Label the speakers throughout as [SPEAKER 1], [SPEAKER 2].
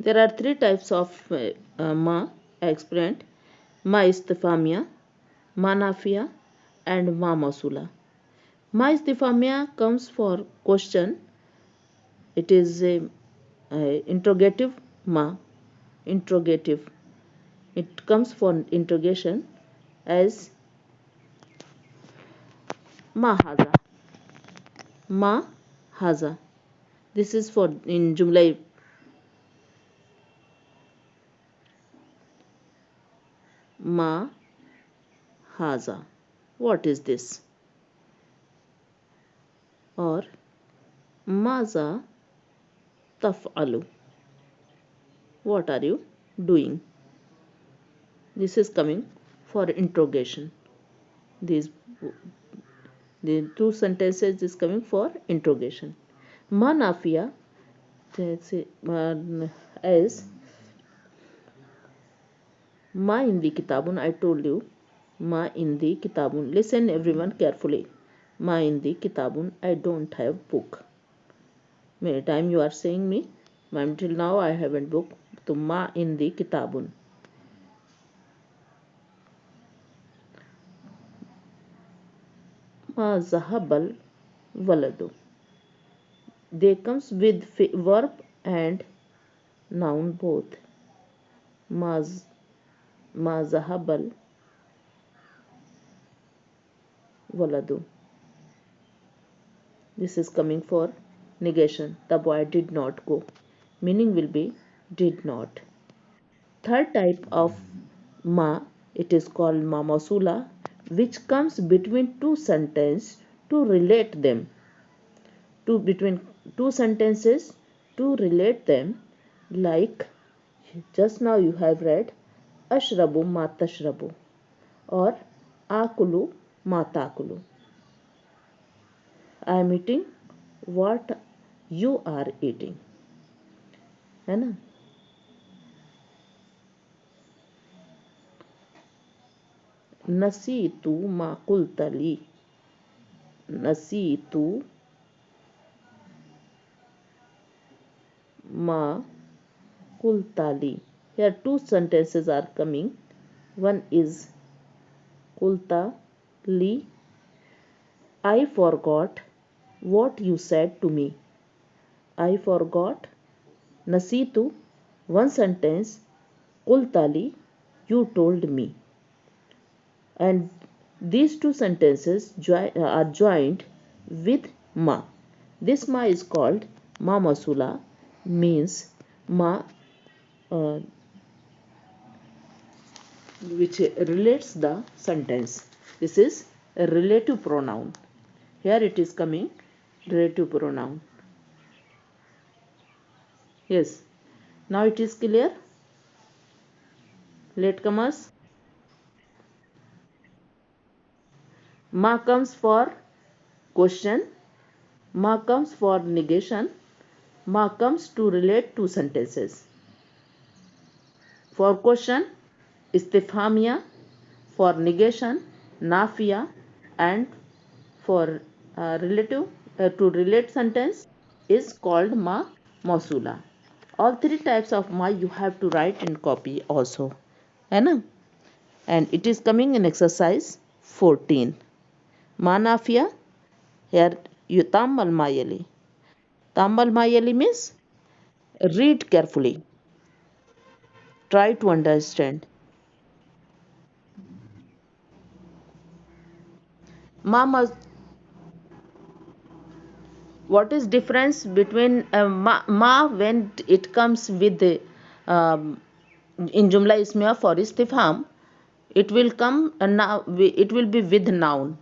[SPEAKER 1] There are three types of ma explained: ma istifhamia, ma nafia, and ma mausula. Ma istifhamia comes for question. It is a interrogative ma, interrogative. It comes for interrogation as ma haza, ma haza. This is for in jumla. Ma haza, what is this? Or maza taf'alu, what are you doing? This is coming for interrogation. These the two sentences is coming for interrogation. Ma nafiya as ma indi kitabun. I told you ma indi kitabun. Listen everyone carefully. Ma indi kitabun. I don't have book. Many time you are saying me, ma'am, till now I haven't book. So ma indi kitabun. Ma zahabal waladu. They comes with verb and noun both. Ma zahabal waladu. This is coming for negation. The boy did not go. Meaning will be did not. Third type of ma, it is called ma mausula, which comes between two sentences to relate them. Between two sentences to relate them, like just now you have read ashrabu ma tashrabu or akulu ma takulu. I am eating what you are eating, है ना? नसीतु मा कुल्तली, नसीतु ma kultali. Here two sentences are coming. One is kulta li, I forgot what you said to me. I forgot. Nasitu, one sentence, kultali, you told me. And these two sentences are joined with ma. This ma is called ma mausula, means ma which relates the sentence. This is a relative pronoun. Here it is coming relative pronoun. Yes. Now it is clear? Latecomers. Ma comes for question. Ma comes for negation. Ma comes to relate two sentences. For question, istifhamia. For negation, nafiya. And for relative to relate sentence is called ma mausula. All three types of ma you have to write in copy also, है ना? And it is coming in exercise 14. Ma nafiya. Here you tammal mayali. Tammal mayali means read carefully. Try to understand. What is difference between ma when it comes with the in jumla ismiya for istifham? It will come now. It will be with noun.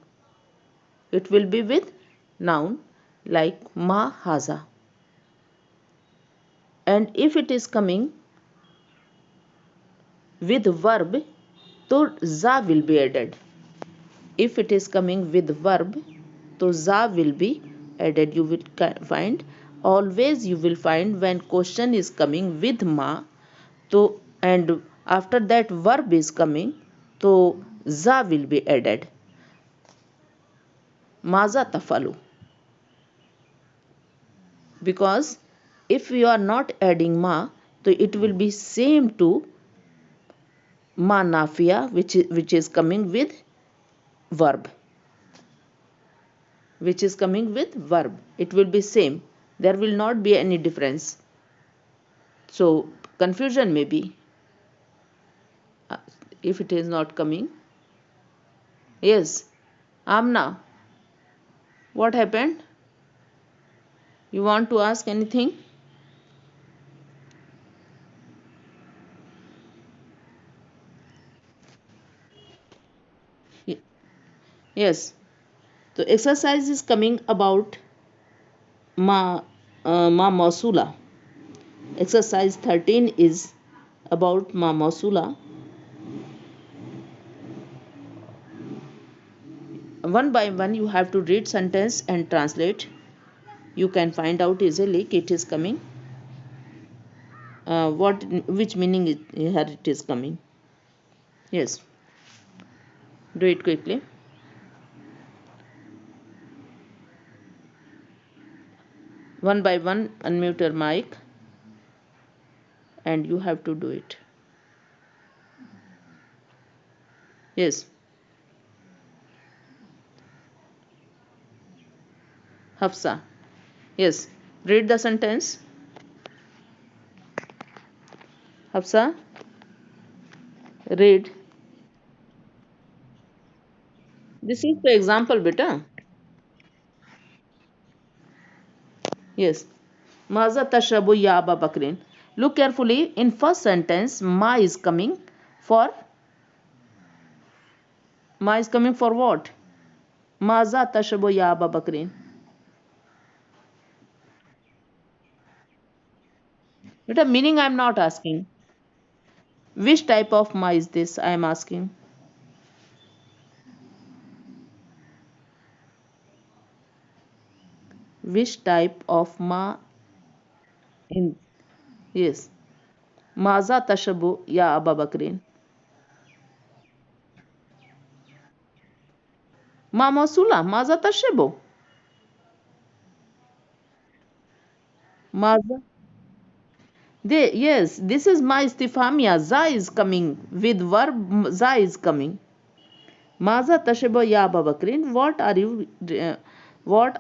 [SPEAKER 1] It will be with noun like ma haza. And if it is coming with verb, तो za will be added. If it is coming with verb, तो za will be added. You will find always you will find when question is coming with ma, तो and after that verb is coming, तो za will be added. Maza tafalu. Because if you are not adding ma, So it will be same to ma nafiya, which is coming with verb, which is coming with verb. It will be same. There will not be any difference. So confusion may be, uh, if it is not coming. Yes, Amna, what happened? You want to ask anything? Y- Yes. So exercise is coming about ma ma mausula. Exercise 13 is about ma mausula. One by one you have to read sentence and translate. You can find out easily it is coming, what which meaning here it is coming. Yes, do it quickly. One by one unmute your mic and you have to do it. Yes, Hafsa. Yes, read the sentence. Hafsa, read. This is the example, beta. Yes. Maza tashrabu ya Aba Bakrin. Look carefully. In first sentence, for ma is coming for what? Maza tashrabu ya Aba Bakrin. Beta, meaning I am not asking. Which type of ma is this? I am asking. Which type of ma in, yes. Maza tashrabu ya Aba Bakrin. Ma Masula. Maza tashrabu. Maza. Yes, this is ma istifhamia. Za is coming with verb. Za is coming. Maza tashaba ya Abu Bakrin. What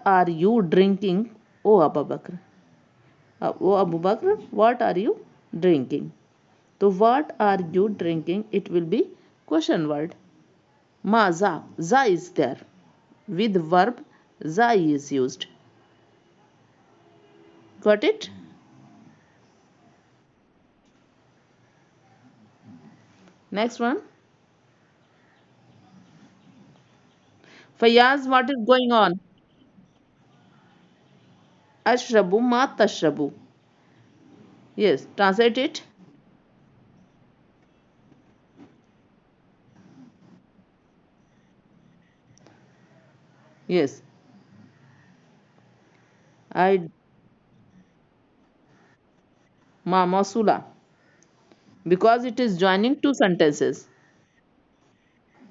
[SPEAKER 1] are you drinking, O Abu Bakr? O Abu Bakr, what are you drinking? So what are you drinking? It will be question word. Maza. Za is there. With verb, za is used. Got it? Next one. Fayaz, what is going on? Ashrabu ma tashrabu. Yes, translate it. Yes, I ma masula, because it is joining two sentences.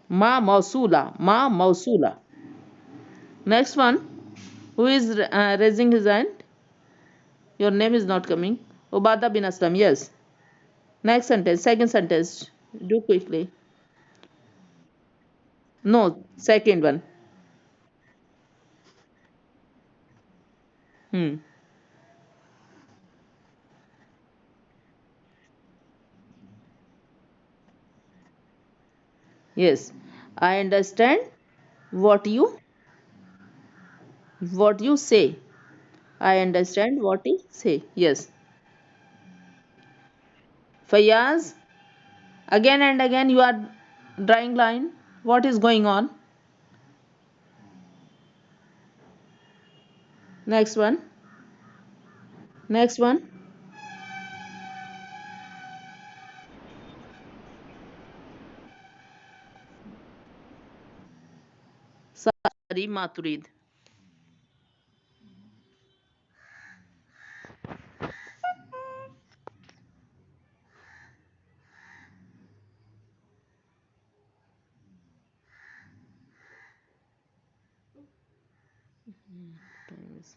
[SPEAKER 1] Ma mausula. Next one. Who is raising his hand? Your name is not coming. Ubada bin Aslam. Yes. Next sentence. Second sentence. Do quickly. No. Second one. Hmm. Yes. I understand what you say. I understand what you say. Yes. Fayaz. Again and again you are drawing line. What is going on? Next one. Next one. Sari Maturid. Times.